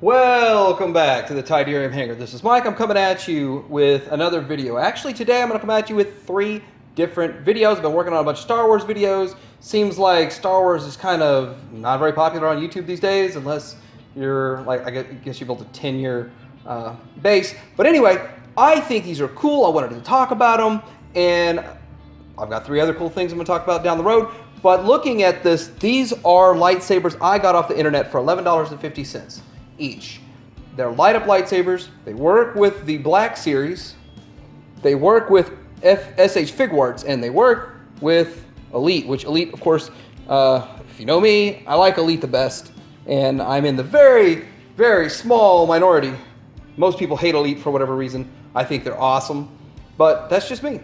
Welcome back to the Tidarium Hangar. This is Mike. I'm coming at you with another video. Actually, today I'm going to come at you with 3 different videos. I've been working on a bunch of Star Wars videos. Seems like Star Wars is kind of not very popular on YouTube these days, unless you're like, I guess you built a 10-year base. But anyway, I think these are cool. I wanted to talk about them, and I've got 3 other cool things I'm going to talk about down the road. But looking at this, these are lightsabers I got off the internet for $11.50 each. They're light up lightsabers. They work with the Black Series. They work with SH Figuarts, and they work with Elite, which Elite, of course, if you know me, I like Elite the best, and I'm in the very, very small minority. Most people hate Elite for whatever reason. I think they're awesome, but that's just me.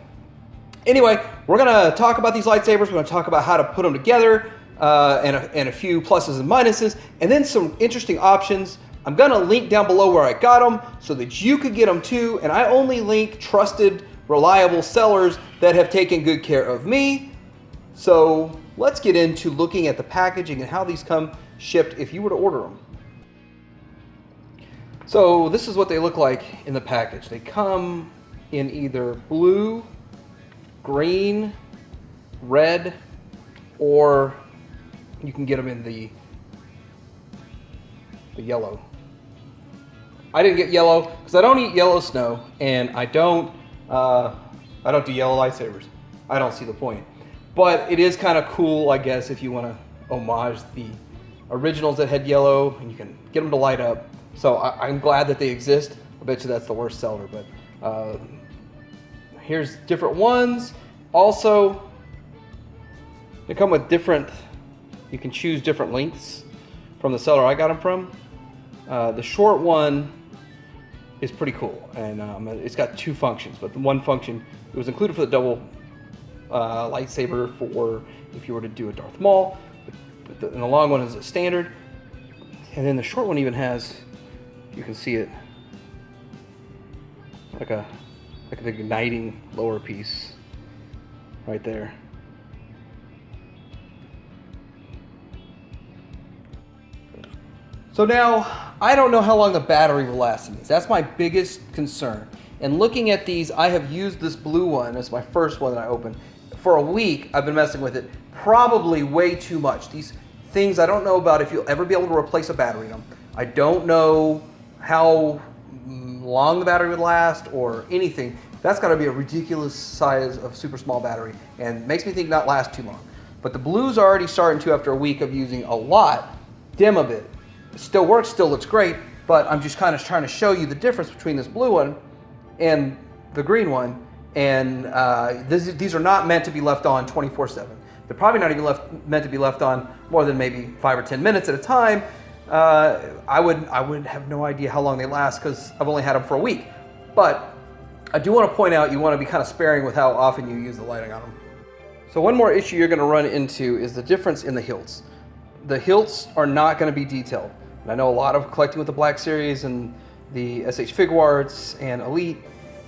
Anyway, we're going to talk about these lightsabers. We're going to talk about how to put them together, and a few pluses and minuses, and then some interesting options. I'm going to link down below where I got them so that you could get them too, and I only link trusted, reliable sellers that have taken good care of me. So let's get into looking at the packaging and how these come shipped if you were to order them. So this is what they look like in the package. They come in either blue, green, red, or you can get them in the yellow. I didn't get yellow because I don't eat yellow snow, and I don't do yellow lightsabers. I don't see the point. But it is kind of cool, I guess, if you want to homage the originals that had yellow, and you can get them to light up. So I'm glad that they exist. I bet you that's the worst seller, but here's different ones. Also, they come with different, you can choose different lengths from the seller I got them from. The short one is pretty cool, and it's got 2 functions, but the one function, it was included for the double lightsaber for if you were to do a Darth Maul, and the long one is a standard, and then the short one even has, you can see it, like an igniting lower piece right there. So now, I don't know how long the battery will last in these. That's my biggest concern. And looking at these, I have used this blue one as my first one that I opened. For a week, I've been messing with it. Probably way too much. These things, I don't know about if you'll ever be able to replace a battery in them. I don't know how long the battery would last or anything. That's got to be a ridiculous size of super small battery, and makes me think not last too long. But the blue's already starting to, after a week of using a lot, dim a bit. It still works, still looks great, but I'm just kind of trying to show you the difference between this blue one and the green one. And these are not meant to be left on 24/7. They're probably not even meant to be left on more than maybe 5 or 10 minutes at a time. I would have no idea how long they last because I've only had them for a week. But I do want to point out, you want to be kind of sparing with how often you use the lighting on them. So one more issue you're going to run into is the difference in the hilts. The hilts are not going to be detailed. And I know a lot of collecting with the Black Series and the SH Figuarts and Elite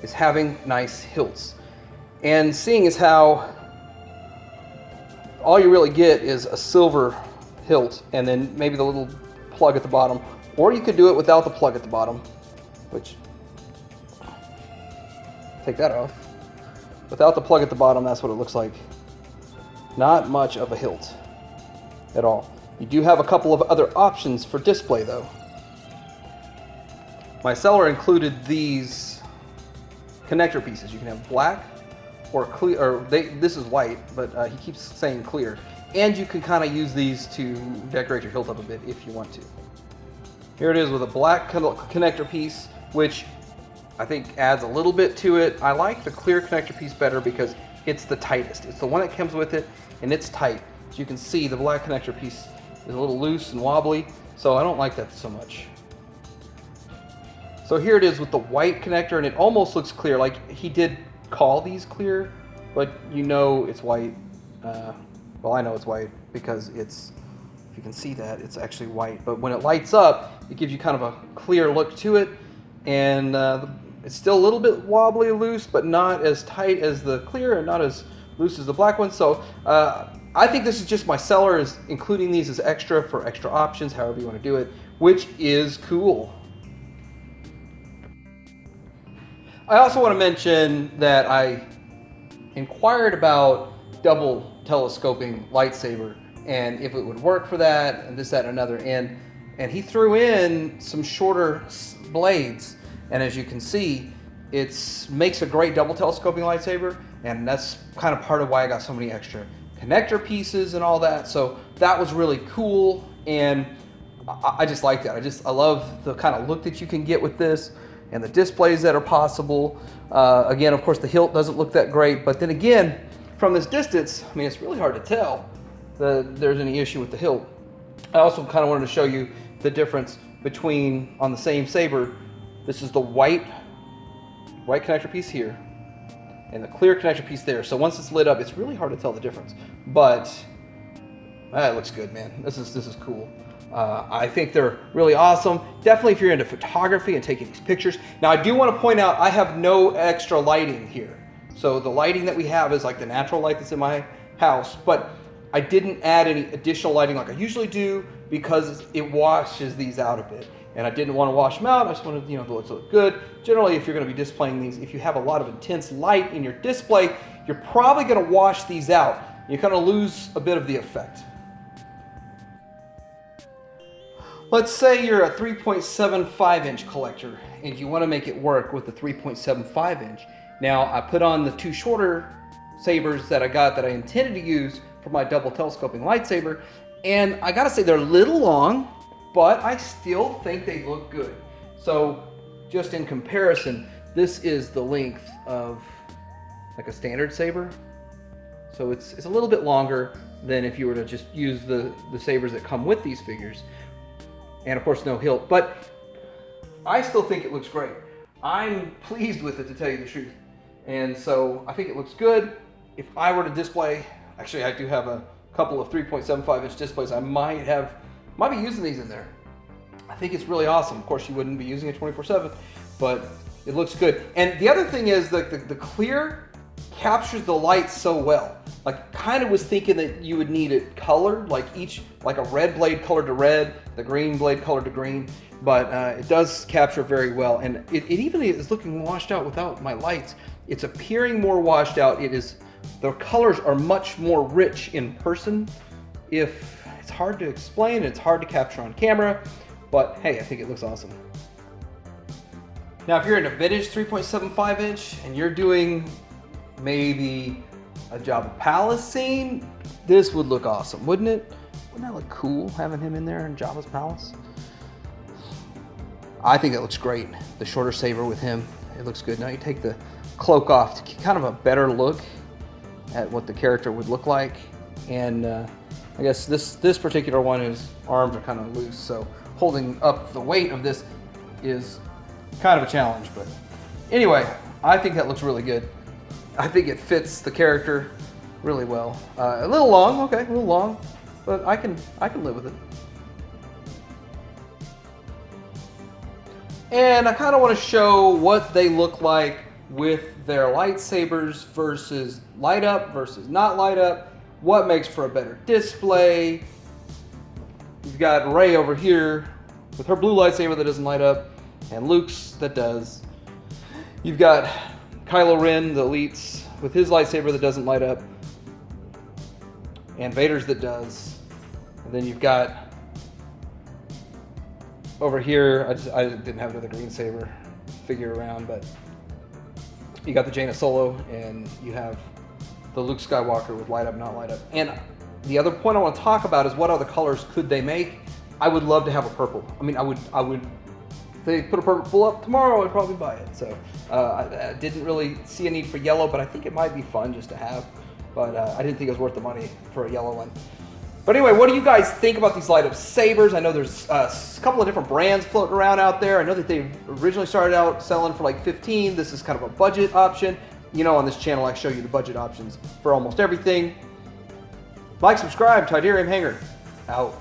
is having nice hilts. And seeing as how all you really get is a silver hilt and then maybe the little plug at the bottom, or you could do it without the plug at the bottom, which, take that off. Without the plug at the bottom, that's what it looks like. Not much of a hilt at all. You do have a couple of other options for display though. My seller included these connector pieces. You can have black or clear, or this is white, but he keeps saying clear. And you can kind of use these to decorate your hilt up a bit if you want to. Here it is with a black connector piece, which I think adds a little bit to it. I like the clear connector piece better because it's the tightest. It's the one that comes with it, and it's tight. As you can see, the black connector piece is a little loose and wobbly, so I don't like that so much. So here it is with the white connector, and it almost looks clear. Like, he did call these clear, but you know it's white. Well, I know it's white because it's, if you can see that, it's actually white. But when it lights up, it gives you kind of a clear look to it, and it's still a little bit wobbly loose, but not as tight as the clear and not as loose as the black one. So I think this is just my seller is including these as extra for extra options, however you want to do it, which is cool. I also want to mention that I inquired about double telescoping lightsaber and if it would work for that and this, that, and another. And he threw in some shorter blades. And as you can see, it makes a great double telescoping lightsaber. And that's kind of part of why I got so many extra connector pieces and all that. So that was really cool. And I just like that. I love the kind of look that you can get with this and the displays that are possible. Again, of course, the hilt doesn't look that great, but then again, from this distance, I mean, it's really hard to tell that there's any issue with the hilt. I also kind of wanted to show you the difference between, on the same saber, this is the white connector piece here, and the clear connector piece there. So once it's lit up, it's really hard to tell the difference, but it looks good, man. This is cool. I think they're really awesome. Definitely if you're into photography and taking these pictures. Now I do want to point out I have no extra lighting here. So the lighting that we have is like the natural light that's in my house, but I didn't add any additional lighting like I usually do because it washes these out a bit. And I didn't want to wash them out. I just wanted, to look good. Generally, if you're going to be displaying these, if you have a lot of intense light in your display, you're probably going to wash these out. You kind of lose a bit of the effect. Let's say you're a 3.75 inch collector and you want to make it work with the 3.75 inch. Now I put on the two shorter sabers that I got that I intended to use for my double telescoping lightsaber, and I gotta say they're a little long, but I still think they look good. So just in comparison, this is the length of like a standard saber. So it's a little bit longer than if you were to just use the sabers that come with these figures. And of course no hilt, but I still think it looks great. I'm pleased with it, to tell you the truth. And so I think it looks good. If I were to display, actually I do have a couple of 3.75 inch displays. I might be using these in there. I think it's really awesome. Of course you wouldn't be using it 24/7, but it looks good. And the other thing is that the clear captures the light so well. Like, kind of was thinking that you would need it colored, like a red blade colored to red, the green blade colored to green, but it does capture very well. And it even is looking washed out without my lights. It's appearing more washed out. The colors are much more rich in person. It's hard to explain, it's hard to capture on camera, but hey, I think it looks awesome. Now, if you're in a vintage 3.75 inch and you're doing maybe a Jabba Palace scene, this would look awesome, wouldn't it? Wouldn't that look cool, having him in there in Jabba's palace? I think that looks great. The shorter saber with him, it looks good. Now you take the cloak off to get kind of a better look at what the character would look like. And I guess this particular one, his arms are kind of loose, so holding up the weight of this is kind of a challenge. But anyway, I think that looks really good. I think it fits the character really well. A little long, okay, a little long, but I can live with it. And I kind of want to show what they look like with their lightsabers versus light up versus not light up. What makes for a better display? You've got Rey over here with her blue lightsaber that doesn't light up, and Luke's that does. You've got Kylo Ren, the elites, with his lightsaber that doesn't light up, and Vader's that does. And then you've got over here, I didn't have another green saber figure around, but you got the Jaina Solo, and you have the Luke Skywalker with light up, not light up. And the other point I want to talk about is what other colors could they make? I would love to have a purple. I mean, I would. If they put a purple up tomorrow, I'd probably buy it. So I didn't really see a need for yellow, but I think it might be fun just to have. But I didn't think it was worth the money for a yellow one. But anyway, what do you guys think about these light up sabers? I know there's a couple of different brands floating around out there. I know that they originally started out selling for like $15. This is kind of a budget option. You know, on this channel, I show you the budget options for almost everything. Like, subscribe, Tidarium Hanger, out.